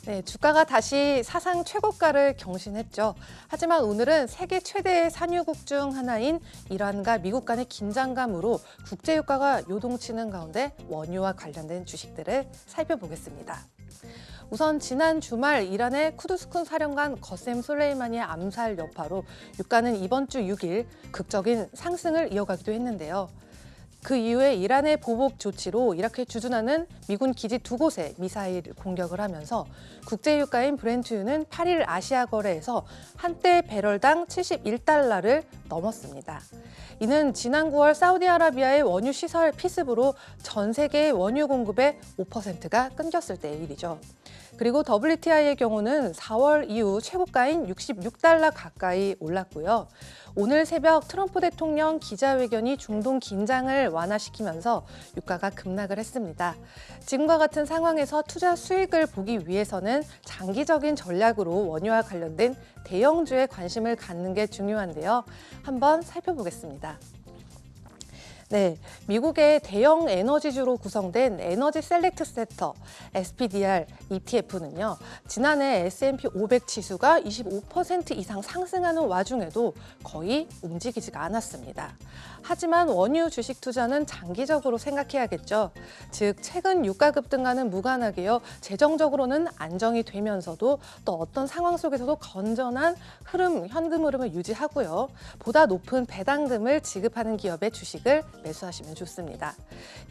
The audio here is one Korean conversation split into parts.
네, 주가가 다시 사상 최고가를 경신했죠. 하지만 오늘은 세계 최대의 산유국 중 하나인 이란과 미국 간의 긴장감으로 국제유가가 요동치는 가운데 원유와 관련된 주식들을 살펴보겠습니다. 우선 지난 주말 이란의 쿠드스군 사령관 거셈 솔레이마니의 암살 여파로 유가는 이번 주 6일 극적인 상승을 이어가기도 했는데요. 그 이후에 이란의 보복 조치로 이라크에 주둔하는 미군 기지 2곳에 미사일 공격을 하면서 국제유가인 브렌트유는 8일 아시아 거래에서 한때 배럴당 71달러를 넘었습니다. 이는 지난 9월 사우디아라비아의 원유 시설 피습으로 전 세계의 원유 공급의 5%가 끊겼을 때의 일이죠. 그리고 WTI의 경우는 4월 이후 최고가인 66달러 가까이 올랐고요. 오늘 새벽 트럼프 대통령 기자회견이 중동 긴장을 완화시키면서 유가가 급락을 했습니다. 지금과 같은 상황에서 투자 수익을 보기 위해서는 장기적인 전략으로 원유와 관련된 대형주에 관심을 갖는 게 중요한데요. 한번 살펴보겠습니다. 네, 미국의 대형 에너지주로 구성된 에너지 셀렉트 섹터 SPDR ETF는요. 지난해 S&P 500 지수가 25% 이상 상승하는 와중에도 거의 움직이지가 않았습니다. 하지만 원유 주식 투자는 장기적으로 생각해야겠죠. 즉 최근 유가 급등과는 무관하게요. 재정적으로는 안정이 되면서도 또 어떤 상황 속에서도 건전한 현금 흐름을 유지하고요. 보다 높은 배당금을 지급하는 기업의 주식을 매수하시면 좋습니다.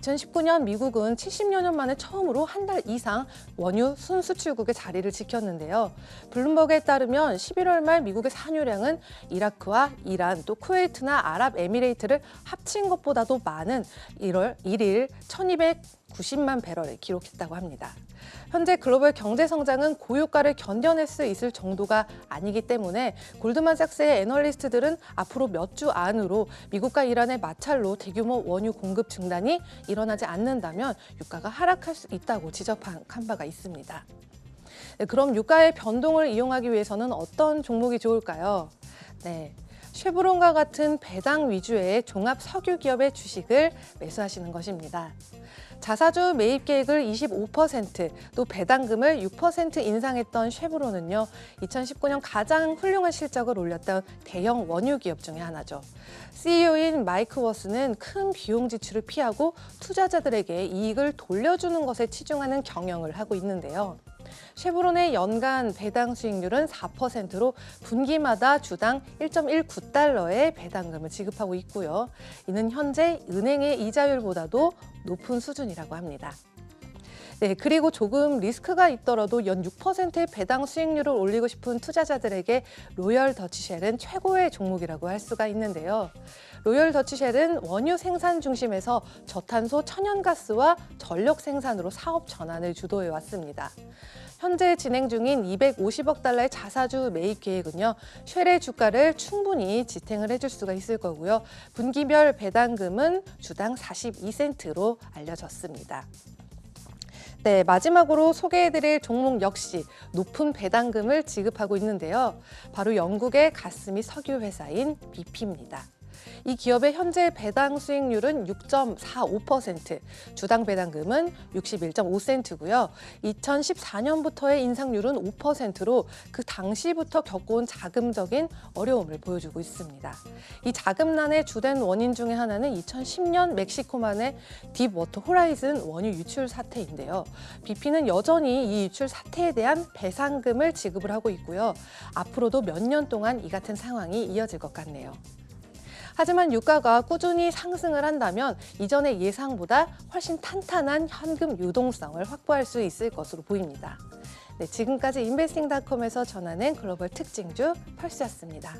2019년 미국은 70여 년 만에 처음으로 한 달 이상 원유 순수출국의 자리를 지켰는데요. 블룸버그에 따르면 11월 말 미국의 산유량은 이라크와 이란 또 쿠웨이트나 아랍에미레이트를 합친 것보다도 많은 1일 1290만 배럴을 기록했다고 합니다. 현재 글로벌 경제 성장은 고유가를 견뎌낼 수 있을 정도가 아니기 때문에 골드만삭스의 애널리스트들은 앞으로 몇 주 안으로 미국과 이란의 마찰로 대규모 원유 공급 중단이 일어나지 않는다면 유가가 하락할 수 있다고 지적한 바가 있습니다. 네, 그럼 유가의 변동을 이용하기 위해서는 어떤 종목이 좋을까요? 네. 쉐브론과 같은 배당 위주의 종합 석유 기업의 주식을 매수하시는 것입니다. 자사주 매입 계획을 25%, 또 배당금을 6% 인상했던 쉐브론은요, 2019년 가장 훌륭한 실적을 올렸던 대형 원유 기업 중에 하나죠. CEO인 마이크 워스는 큰 비용 지출을 피하고 투자자들에게 이익을 돌려주는 것에 치중하는 경영을 하고 있는데요. 쉐브론의 연간 배당 수익률은 4%로 분기마다 주당 1.19달러의 배당금을 지급하고 있고요. 이는 현재 은행의 이자율보다도 높은 수준이라고 합니다. 네, 그리고 조금 리스크가 있더라도 연 6%의 배당 수익률을 올리고 싶은 투자자들에게 로열 더치쉘은 최고의 종목이라고 할 수가 있는데요. 로열 더치쉘은 원유 생산 중심에서 저탄소 천연가스와 전력 생산으로 사업 전환을 주도해 왔습니다. 현재 진행 중인 250억 달러의 자사주 매입 계획은요, 쉘의 주가를 충분히 지탱을 해줄 수가 있을 거고요. 분기별 배당금은 주당 42센트로 알려졌습니다. 네, 마지막으로 소개해드릴 종목 역시 높은 배당금을 지급하고 있는데요. 바로 영국의 가스 및 석유 회사인 BP입니다. 이 기업의 현재 배당 수익률은 6.45%, 주당 배당금은 61.5센트고요. 2014년부터의 인상률은 5%로 그 당시부터 겪어온 자금적인 어려움을 보여주고 있습니다. 이 자금난의 주된 원인 중에 하나는 2010년 멕시코만의 딥워터 호라이즌 원유 유출 사태인데요. BP는 여전히 이 유출 사태에 대한 배상금을 지급을 하고 있고요. 앞으로도 몇 년 동안 이 같은 상황이 이어질 것 같네요. 하지만 유가가 꾸준히 상승을 한다면 이전의 예상보다 훨씬 탄탄한 현금 유동성을 확보할 수 있을 것으로 보입니다. 네, 지금까지 인베스팅닷컴에서 전하는 글로벌 특징주 펄스였습니다.